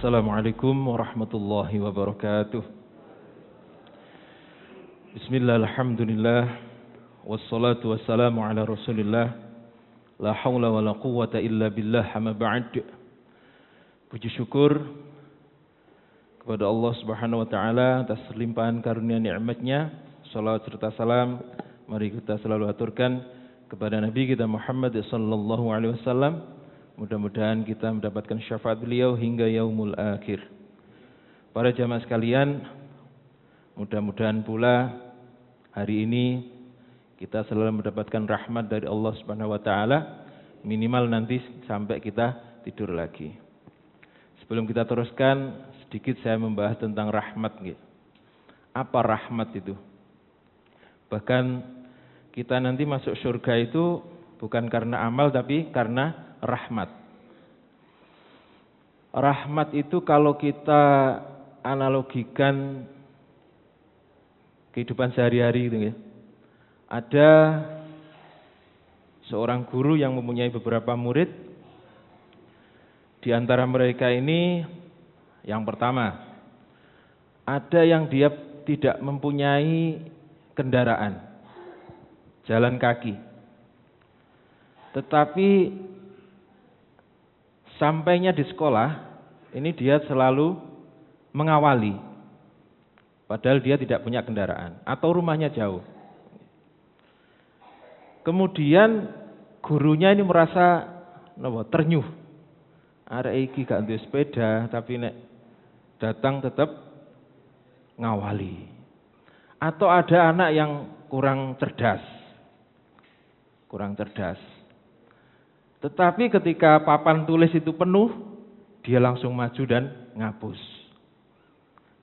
Assalamualaikum warahmatullahi wabarakatuh. Bismillah, alhamdulillah, wassalatu wassalamu ala rasulillah, la hawla wa la quwwata illa billah, amma ba'd. Puji syukur kepada Allah subhanahu wa ta'ala atas limpahan karunia nikmatnya. Salawat serta salam mari kita selalu aturkan kepada Nabi kita Muhammad sallallahu alaihi wasallam. Mudah-mudahan kita mendapatkan syafaat beliau hingga yaumul akhir. Para jamaah sekalian, mudah-mudahan pula hari ini kita selalu mendapatkan rahmat dari Allah Subhanahu wa taala, minimal nanti sampai kita tidur lagi. Sebelum kita teruskan, sedikit saya membahas tentang rahmat. Apa rahmat itu? Bahkan kita nanti masuk surga itu bukan karena amal tapi karena rahmat. Rahmat itu kalau kita analogikan kehidupan sehari-hari gitu ya. Ada seorang guru yang mempunyai beberapa murid. Di antara mereka ini yang pertama, ada yang dia tidak mempunyai kendaraan, jalan kaki. Tetapi sampainya di sekolah, ini dia selalu mengawali. Padahal dia tidak punya kendaraan atau rumahnya jauh. Kemudian gurunya ini merasa ternyuh. Arek iki gak duwe sepeda tapi nek datang tetap ngawali. Atau ada anak yang kurang cerdas. Tetapi ketika papan tulis itu penuh, dia langsung maju dan ngapus.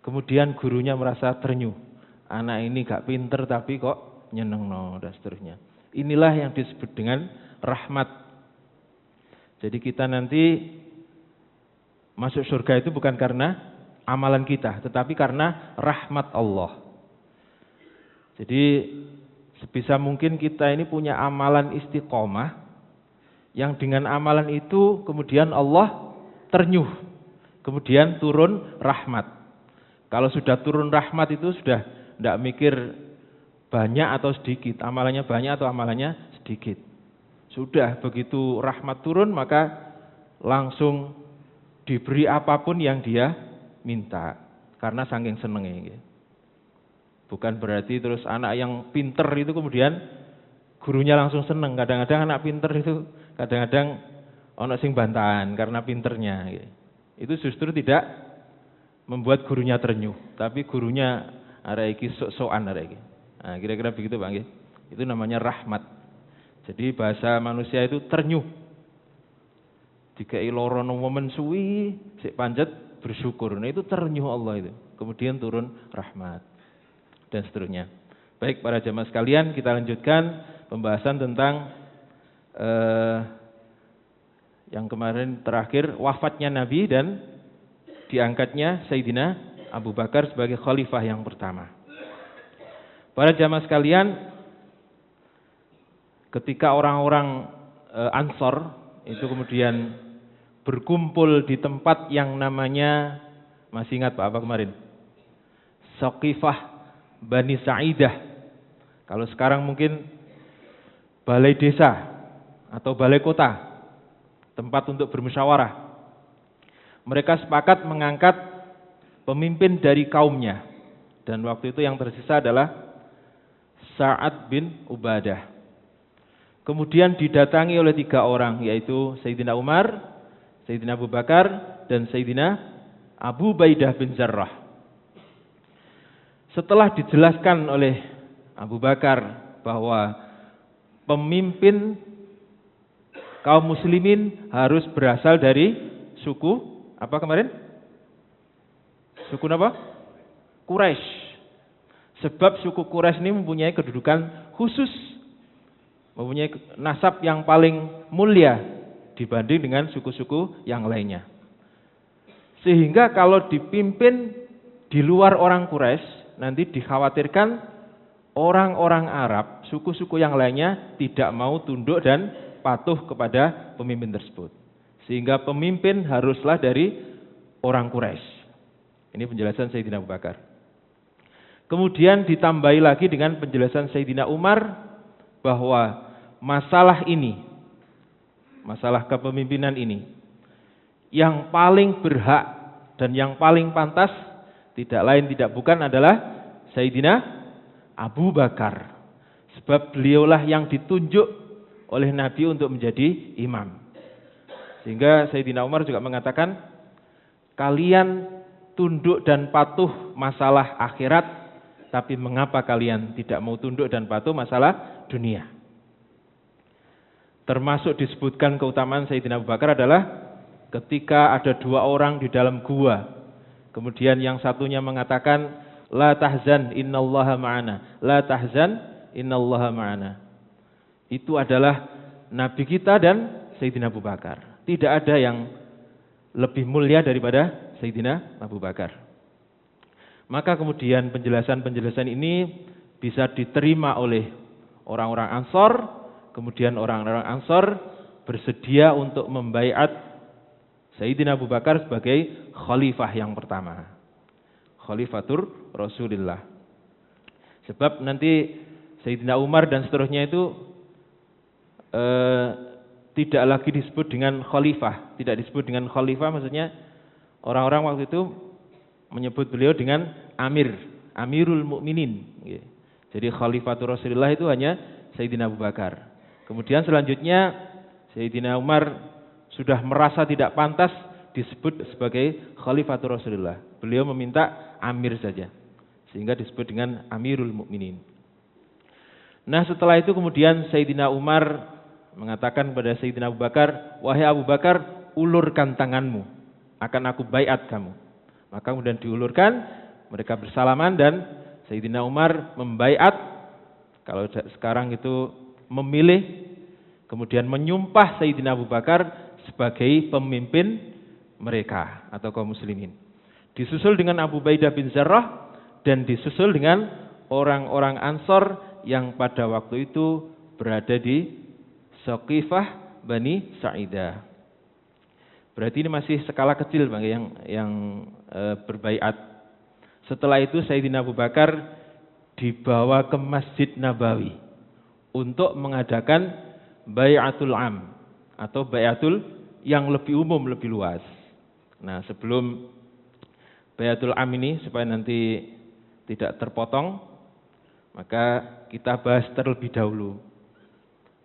Kemudian gurunya merasa ternyuh. Anak ini gak pinter tapi kok nyenengno dan seterusnya. Inilah yang disebut dengan rahmat. Jadi kita nanti masuk surga itu bukan karena amalan kita, tetapi karena rahmat Allah. Jadi sebisa mungkin kita ini punya amalan istiqomah, yang dengan amalan itu kemudian Allah ternyuh, kemudian turun rahmat. Kalau sudah turun rahmat itu sudah tidak mikir banyak atau sedikit, amalannya banyak atau amalannya sedikit. Sudah begitu rahmat turun maka langsung diberi apapun yang dia minta, karena saking senengnya. Bukan berarti terus anak yang pinter itu kemudian gurunya langsung seneng. Kadang-kadang anak pinter itu kadang-kadang ono sing bantahan karena pinternya. Itu justru tidak membuat gurunya ternyuh, tapi gurunya arek iki sok-sokan arek iki. Nah, kira-kira begitu Pak nggih. Itu namanya rahmat. Jadi bahasa manusia itu ternyuh. Dikai loro momen suwi, sik pancet bersyukur. Nah, itu ternyuh Allah itu. Kemudian turun rahmat dan seterusnya. Baik para jamaah sekalian, kita lanjutkan pembahasan tentang yang kemarin terakhir, wafatnya Nabi dan diangkatnya Sayyidina Abu Bakar sebagai khalifah yang pertama. Para jamaah sekalian, ketika orang-orang Ansor itu kemudian berkumpul di tempat yang namanya, masih ingat Pak apa kemarin? Saqifah Bani Sa'idah. Kalau sekarang mungkin balai desa atau balai kota, tempat untuk bermusyawarah. Mereka sepakat mengangkat pemimpin dari kaumnya. Dan waktu itu yang tersisa adalah Sa'ad bin Ubadah. Kemudian didatangi oleh 3 orang, yaitu Sayyidina Umar, Sayyidina Abu Bakar, dan Sayyidina Abu Baidah bin Jarrah. Setelah dijelaskan oleh Abu Bakar bahwa pemimpin kaum muslimin harus berasal dari suku apa kemarin? Suku apa? Quraisy. Sebab suku Quraisy ini mempunyai kedudukan khusus, mempunyai nasab yang paling mulia dibanding dengan suku-suku yang lainnya. Sehingga kalau dipimpin di luar orang Quraisy, nanti dikhawatirkan orang-orang Arab, suku-suku yang lainnya tidak mau tunduk dan patuh kepada pemimpin tersebut. Sehingga pemimpin haruslah dari orang Quraisy. Ini penjelasan Sayyidina Abu Bakar. Kemudian ditambahi lagi dengan penjelasan Sayyidina Umar bahwa masalah ini, masalah kepemimpinan ini, yang paling berhak dan yang paling pantas tidak lain tidak bukan adalah Sayyidina Abu Bakar. Sebab beliaulah yang ditunjuk oleh Nabi untuk menjadi imam. Sehingga Sayyidina Umar juga mengatakan, kalian tunduk dan patuh masalah akhirat, tapi mengapa kalian tidak mau tunduk dan patuh masalah dunia? Termasuk disebutkan keutamaan Sayyidina Abu Bakar adalah ketika ada dua orang di dalam gua, kemudian yang satunya mengatakan, la tahzan innallaha ma'ana, la tahzan innallaha ma'ana. Itu adalah Nabi kita dan Sayyidina Abu Bakar. Tidak ada yang lebih mulia daripada Sayyidina Abu Bakar. Maka kemudian penjelasan-penjelasan ini bisa diterima oleh orang-orang Ansor, kemudian orang-orang Ansor bersedia untuk membaiat Sayyidina Abu Bakar sebagai khalifah yang pertama. Khalifatur Rasulillah. Sebab nanti Sayyidina Umar dan seterusnya itu tidak lagi disebut dengan khalifah. Tidak disebut dengan khalifah, maksudnya orang-orang waktu itu menyebut beliau dengan Amirul Mukminin. Jadi Khalifatur Rasulullah itu hanya Sayyidina Abu Bakar. Kemudian selanjutnya Sayyidina Umar sudah merasa tidak pantas disebut sebagai Khalifatur Rasulullah. Beliau meminta Amir saja, sehingga disebut dengan Amirul Mukminin. Nah, setelah itu kemudian Sayyidina Umar mengatakan kepada Sayyidina Abu Bakar, wahai Abu Bakar, ulurkan tanganmu, akan aku baiat kamu. Maka kemudian diulurkan, mereka bersalaman dan Sayyidina Umar membaiat, kalau sekarang itu memilih, kemudian menyumpah Sayyidina Abu Bakar sebagai pemimpin mereka atau kaum muslimin. Disusul dengan Abu Ubaidah bin Jarrah dan disusul dengan orang-orang Ansor yang pada waktu itu berada di Saqifah Bani Sa'idah. Berarti ini masih skala kecil Bang yang berbaiat. Setelah itu Sayyidina Abu Bakar dibawa ke Masjid Nabawi untuk mengadakan bai'atul am atau bai'atul yang lebih umum, lebih luas. Nah, sebelum bai'atul am ini supaya nanti tidak terpotong, maka kita bahas terlebih dahulu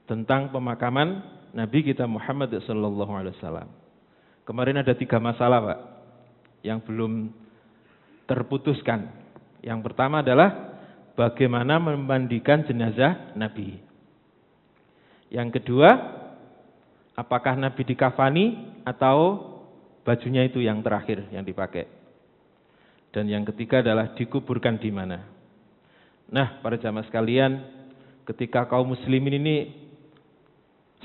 tentang pemakaman Nabi kita Muhammad sallallahu alaihi wasallam. Kemarin ada 3 masalah Pak yang belum terputuskan. Yang pertama adalah bagaimana memandikan jenazah Nabi. Yang kedua, apakah Nabi dikafani atau bajunya itu yang terakhir yang dipakai. Dan yang ketiga adalah dikuburkan di mana. Nah, para jamaah sekalian, ketika kaum muslimin ini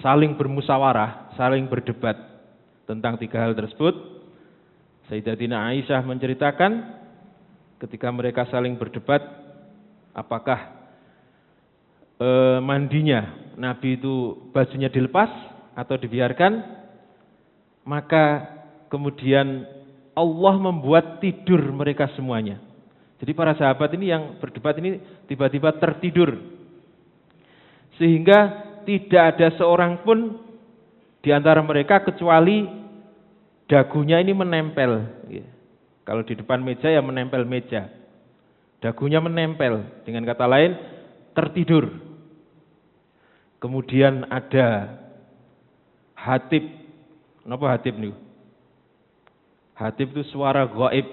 saling bermusyawarah, saling berdebat tentang 3 hal tersebut, Sayyidatina Aisyah menceritakan ketika mereka saling berdebat apakah mandinya Nabi itu bajunya dilepas atau dibiarkan, maka kemudian Allah membuat tidur mereka semuanya. Jadi para sahabat ini yang berdebat ini tiba-tiba tertidur, sehingga tidak ada seorang pun di antara mereka kecuali dagunya ini menempel. Kalau di depan meja ya menempel meja. Dagunya menempel, dengan kata lain tertidur. Kemudian ada hatib. Kenapa hatib nih? Hatib itu suara gaib.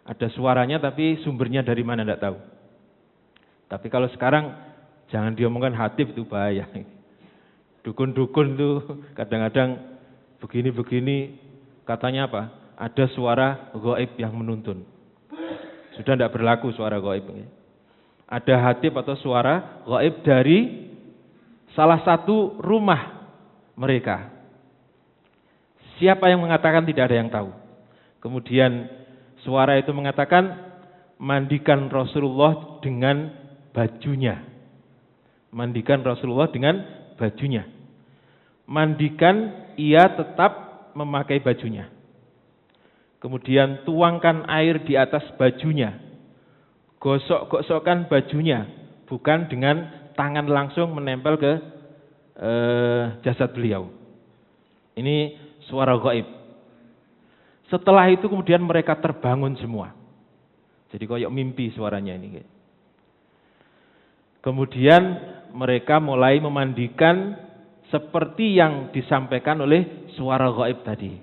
Ada suaranya tapi sumbernya dari mana tidak tahu. Tapi kalau sekarang jangan diomongkan hatib, itu bahaya. Dukun-dukun tuh kadang-kadang begini-begini, katanya apa? Ada suara gaib yang menuntun. Sudah tidak berlaku suara gaib. Ada hatib atau suara gaib dari salah satu rumah mereka. Siapa yang mengatakan tidak ada yang tahu. Kemudian suara itu mengatakan, mandikan Rasulullah dengan bajunya. Mandikan Rasulullah dengan bajunya. Mandikan, ia tetap memakai bajunya. kemudian tuangkan air di atas bajunya, gosok-gosokkan bajunya, bukan dengan tangan langsung menempel ke jasad beliau. Ini suara gaib. Setelah itu kemudian mereka terbangun semua. Jadi koyok mimpi suaranya ini. Kemudian mereka mulai memandikan seperti yang disampaikan oleh suara gaib tadi.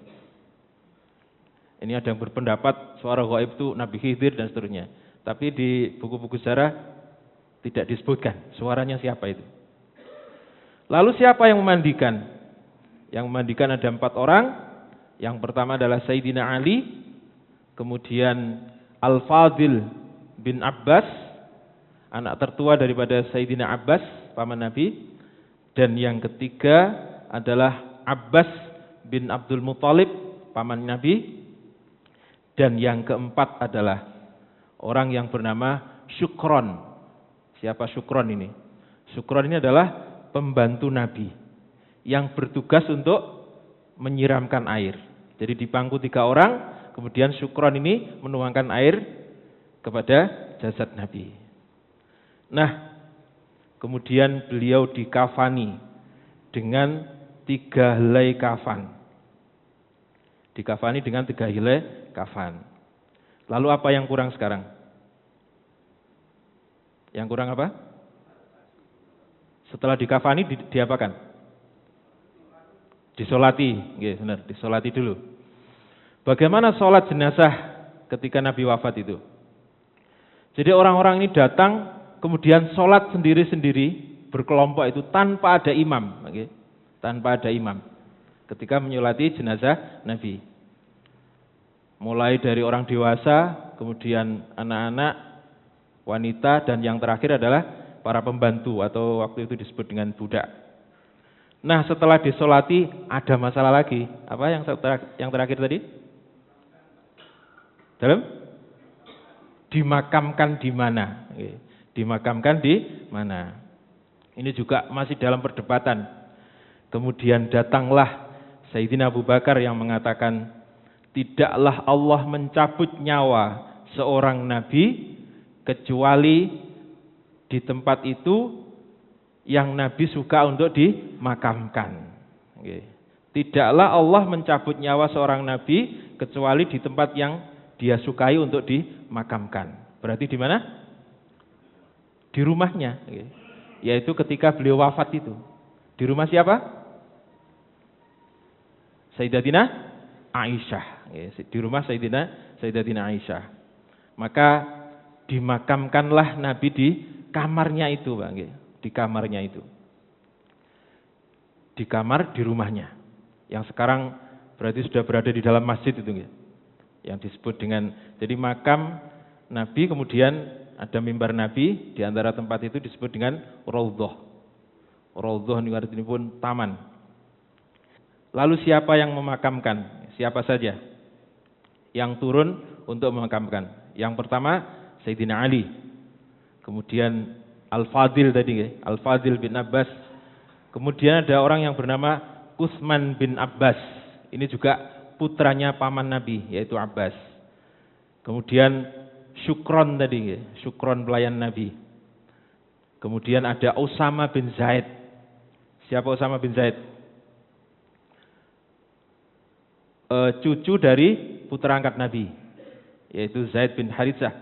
Ini ada yang berpendapat suara gaib itu Nabi Khidir dan seterusnya. Tapi di buku-buku sejarah tidak disebutkan suaranya siapa itu. Lalu siapa yang memandikan? Yang memandikan ada 4 orang. Yang pertama adalah Sayyidina Ali, kemudian Al-Fadil bin Abbas, anak tertua daripada Sayyidina Abbas, paman Nabi. Dan yang ketiga adalah Abbas bin Abdul Muthalib, paman Nabi. Dan yang keempat adalah orang yang bernama Syukron. Siapa Syukron ini? Syukron ini adalah pembantu Nabi yang bertugas untuk menyiramkan air. Jadi di pangku 3 orang, kemudian Syukron ini menuangkan air kepada jasad Nabi. Nah, kemudian beliau dikafani dengan 3 helai kafan. Dikafani dengan 3 helai kafan. Lalu apa yang kurang sekarang? Yang kurang apa? Setelah dikafani diapakan? Disolati, benar, disolati dulu. Bagaimana sholat jenazah ketika Nabi wafat itu? Jadi orang-orang ini datang, kemudian sholat sendiri-sendiri, berkelompok itu tanpa ada imam, tanpa ada imam. Ketika menyolati jenazah Nabi, mulai dari orang dewasa, kemudian anak-anak, wanita, dan yang terakhir adalah para pembantu atau waktu itu disebut dengan budak. Nah, setelah disolati ada masalah lagi. Apa yang terakhir tadi? Dalam? Dimakamkan di mana? Dimakamkan di mana? Ini juga masih dalam perdebatan. Kemudian datanglah Sayyidina Abu Bakar yang mengatakan, tidaklah Allah mencabut nyawa seorang nabi kecuali di tempat itu yang Nabi suka untuk dimakamkan. Tidaklah Allah mencabut nyawa seorang Nabi kecuali di tempat yang dia sukai untuk dimakamkan. Berarti di mana? Di rumahnya. Yaitu ketika beliau wafat itu. Di rumah siapa? Sayyidatina Aisyah. Di rumah Sayyidatina Aisyah. Maka dimakamkanlah Nabi di kamarnya itu, Bang. Di kamarnya itu. Di kamar di rumahnya. Yang sekarang berarti sudah berada di dalam masjid itu, yang disebut dengan, jadi makam Nabi, kemudian ada mimbar Nabi, di antara tempat itu disebut dengan Raudhah. Raudhah ini artinya pun taman. Lalu siapa yang memakamkan? Siapa saja yang turun untuk memakamkan? Yang pertama Sayyidina Ali, kemudian Al-Fadil tadi, Al-Fadil bin Abbas. Kemudian ada orang yang bernama Utsman bin Abbas. Ini juga putranya paman Nabi, yaitu Abbas. Kemudian Syukron tadi, Syukron pelayan Nabi. Kemudian ada Usama bin Zaid. Siapa Usama bin Zaid? Cucu dari putra angkat Nabi, yaitu Zaid bin Haritsah.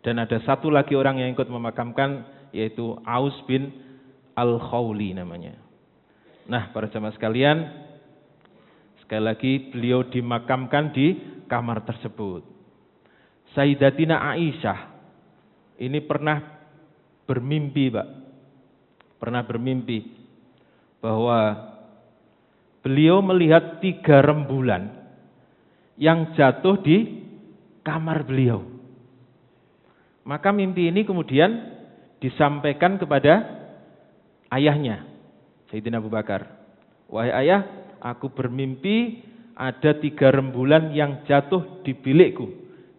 Dan ada satu lagi orang yang ikut memakamkan, yaitu Aus bin Al-Khawli namanya. Nah, para jamaah sekalian, sekali lagi beliau dimakamkan di kamar tersebut. Sayyidatina Aisyah ini pernah bermimpi, Pak. Pernah bermimpi bahwa beliau melihat 3 rembulan yang jatuh di kamar beliau. Maka mimpi ini kemudian disampaikan kepada ayahnya, Sayyidina Abu Bakar. Wahai ayah, aku bermimpi ada 3 rembulan yang jatuh di bilikku,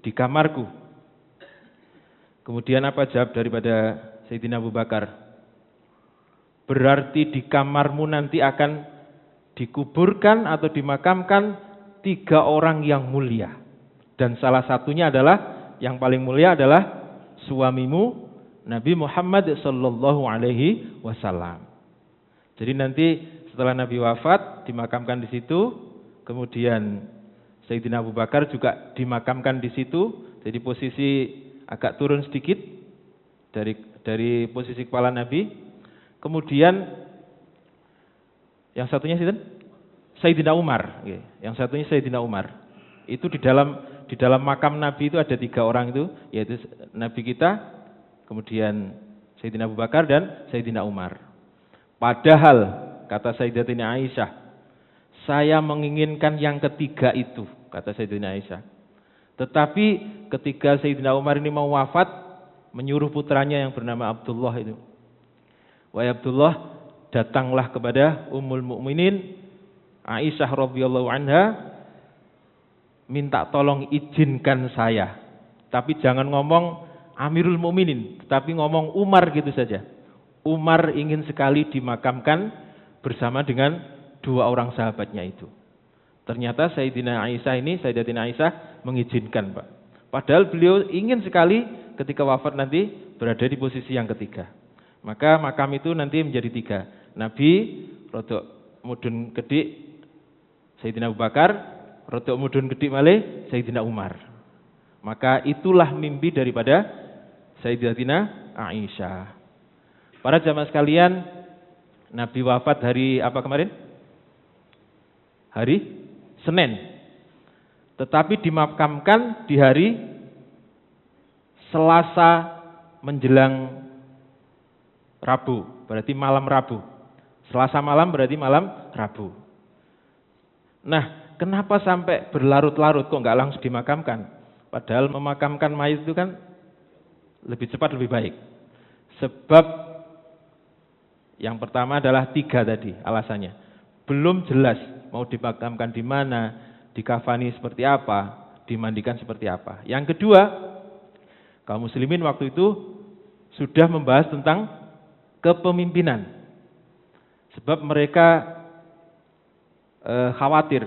di kamarku. Kemudian apa jawab daripada Sayyidina Abu Bakar? Berarti di kamarmu nanti akan dikuburkan atau dimakamkan 3 orang yang mulia. Dan salah satunya adalah yang paling mulia adalah suamimu Nabi Muhammad sallallahu alaihi wasallam. Jadi nanti setelah Nabi wafat dimakamkan di situ, kemudian Sayyidina Abu Bakar juga dimakamkan di situ. Jadi posisi agak turun sedikit dari posisi kepala Nabi. Kemudian yang satunya Sayyidina Umar, yang satunya Sayyidina Umar. Itu di dalam makam Nabi itu ada 3 orang itu, yaitu Nabi kita, kemudian Sayyidina Abu Bakar dan Sayyidina Umar. Padahal kata Sayyidatina Aisyah, saya menginginkan yang ketiga itu, kata Sayyidatina Aisyah. Tetapi ketika Sayyidina Umar ini mau wafat, menyuruh putranya yang bernama Abdullah itu, wahai Abdullah, datanglah kepada Ummul Mukminin Aisyah radhiyallahu anha, minta tolong izinkan saya. Tapi jangan ngomong Amirul Mukminin, tapi ngomong Umar gitu saja. Umar ingin sekali dimakamkan bersama dengan 2 orang sahabatnya itu. Ternyata Sayyidatina Aisyah mengizinkan, Pak. Padahal beliau ingin sekali ketika wafat nanti berada di posisi yang ketiga. Maka makam itu nanti menjadi 3. Nabi, rodok mudun kedik Sayyidina Abu Bakar, rodok mudun kedik malih Sayyidina Umar. Maka itulah mimpi daripada Sayyidatina Aisyah. Para jamaah sekalian, Nabi wafat hari apa kemarin? Hari Senin. Tetapi dimakamkan di hari Selasa menjelang Rabu, berarti malam Rabu. Selasa malam berarti malam Rabu. Nah, kenapa sampai berlarut-larut kok nggak langsung dimakamkan? Padahal memakamkan mayit itu kan lebih cepat lebih baik. Sebab yang pertama adalah 3 tadi alasannya. Belum jelas mau dimakamkan di mana, dikafani seperti apa, dimandikan seperti apa. Yang kedua, kaum muslimin waktu itu sudah membahas tentang kepemimpinan. Sebab mereka khawatir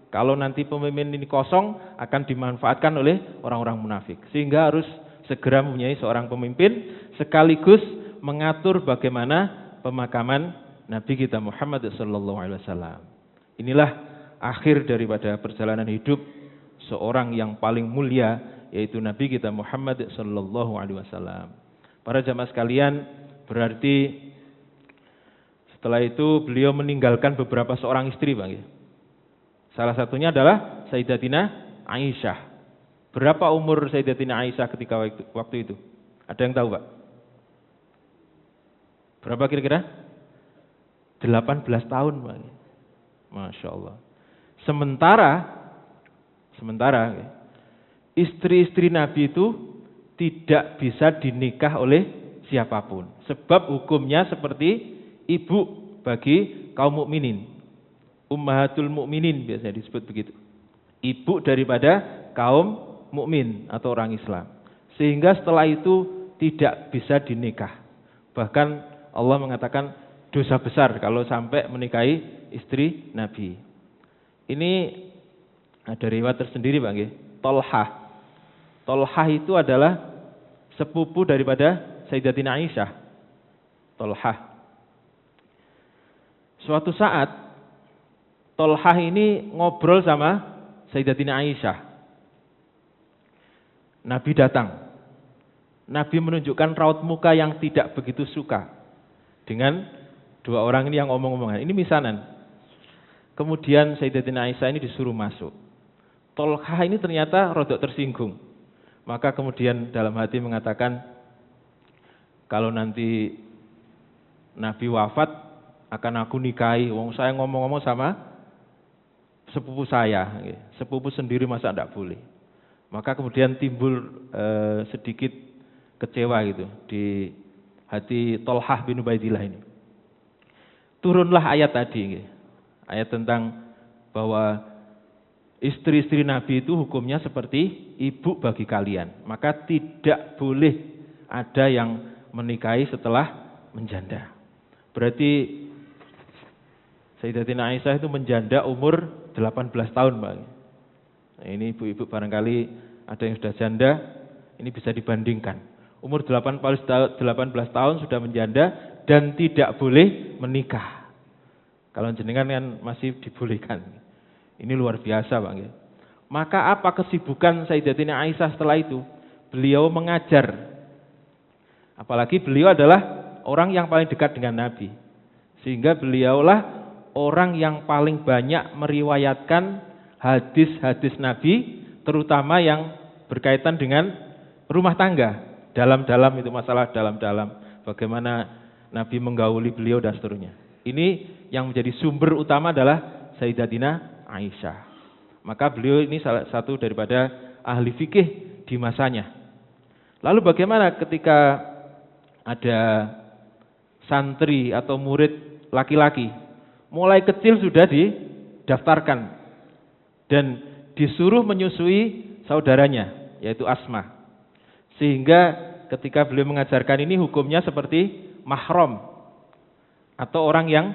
kalau nanti pemimpin ini kosong akan dimanfaatkan oleh orang-orang munafik. Sehingga harus segera mempunyai seorang pemimpin sekaligus mengatur bagaimana pemakaman Nabi kita Muhammad sallallahu alaihi wasallam. Inilah akhir daripada perjalanan hidup seorang yang paling mulia, yaitu Nabi kita Muhammad sallallahu alaihi wasallam. Para jamaah sekalian, berarti setelah itu beliau meninggalkan beberapa seorang istri, Bang. Salah satunya adalah Sayyidatina Aisyah. Berapa umur Sayyidatina Aisyah ketika waktu itu? Ada yang tahu, Pak? Berapa kira-kira? 18 tahun, Pak. Masya Allah. Sementara istri-istri Nabi itu tidak bisa dinikah oleh siapapun. Sebab hukumnya seperti ibu bagi kaum mukminin. Ummahatul mukminin biasanya disebut begitu. Ibu daripada kaum mukmin atau orang Islam. Sehingga setelah itu tidak bisa dinikah. Bahkan Allah mengatakan dosa besar kalau sampai menikahi istri Nabi. Ini ada riwayat tersendiri, Bang. Tolhah. Tolhah itu adalah sepupu daripada Sayyidatina Aisyah. Tolhah. Suatu saat Tolhah ini ngobrol sama Sayyidatina Aisyah. Nabi datang. Nabi menunjukkan raut muka yang tidak begitu suka dengan 2 orang ini yang omong-omongan. Ini misanan. Kemudian Sayyidatina Aisyah ini disuruh masuk. Tolhah ini ternyata rodok tersinggung. Maka kemudian dalam hati mengatakan, kalau nanti Nabi wafat akan aku nikahi. Wong saya ngomong-ngomong sama sepupu saya. Sepupu sendiri masa tidak boleh. Maka kemudian timbul sedikit kecewa gitu di hati Tolhah bin Ubaidillah ini. Turunlah ayat tadi, ayat tentang bahwa istri-istri Nabi itu hukumnya seperti ibu bagi kalian. Maka tidak boleh ada yang menikahi setelah menjanda. Berarti Sayyidatina Aisyah itu menjanda umur 18 tahun, Bang. Nah, ini ibu-ibu barangkali ada yang sudah janda, ini bisa dibandingkan. Umur 18 tahun sudah menjanda dan tidak boleh menikah. Kalau jenengan kan masih dibolehkan. Ini luar biasa, Bang ya. Maka apa kesibukan Sayyidatina Aisyah setelah itu? Beliau mengajar. Apalagi beliau adalah orang yang paling dekat dengan Nabi. Sehingga beliaulah orang yang paling banyak meriwayatkan hadis-hadis Nabi, terutama yang berkaitan dengan rumah tangga. Dalam-dalam itu masalah dalam-dalam. Bagaimana Nabi menggauli beliau dan seterusnya. Ini yang menjadi sumber utama adalah Sayyidatina Aisyah. Maka beliau ini salah satu daripada ahli fikih di masanya. Lalu bagaimana ketika ada santri atau murid laki-laki, mulai kecil sudah didaftarkan dan disuruh menyusui saudaranya, yaitu Asma. Sehingga ketika beliau mengajarkan ini hukumnya seperti mahram atau orang yang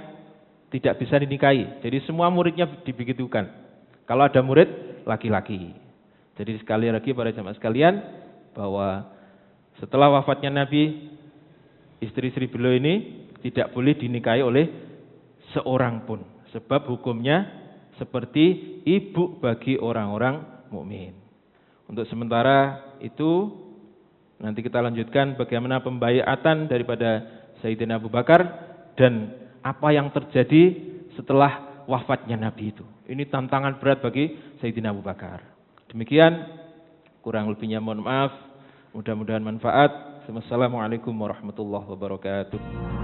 tidak bisa dinikahi. Jadi semua muridnya dibegitukan. Kalau ada murid laki-laki. Jadi sekali lagi para jamaah sekalian, bahwa setelah wafatnya Nabi, istri-istri beliau ini tidak boleh dinikahi oleh seorang pun. Sebab hukumnya seperti ibu bagi orang-orang mukmin. Untuk sementara itu, nanti kita lanjutkan bagaimana pembaiatan daripada Sayyidina Abu Bakar dan apa yang terjadi setelah wafatnya Nabi itu. Ini tantangan berat bagi Sayyidina Abu Bakar. Demikian, kurang lebihnya mohon maaf. Mudah-mudahan manfaat. Wassalamualaikum warahmatullahi wabarakatuh.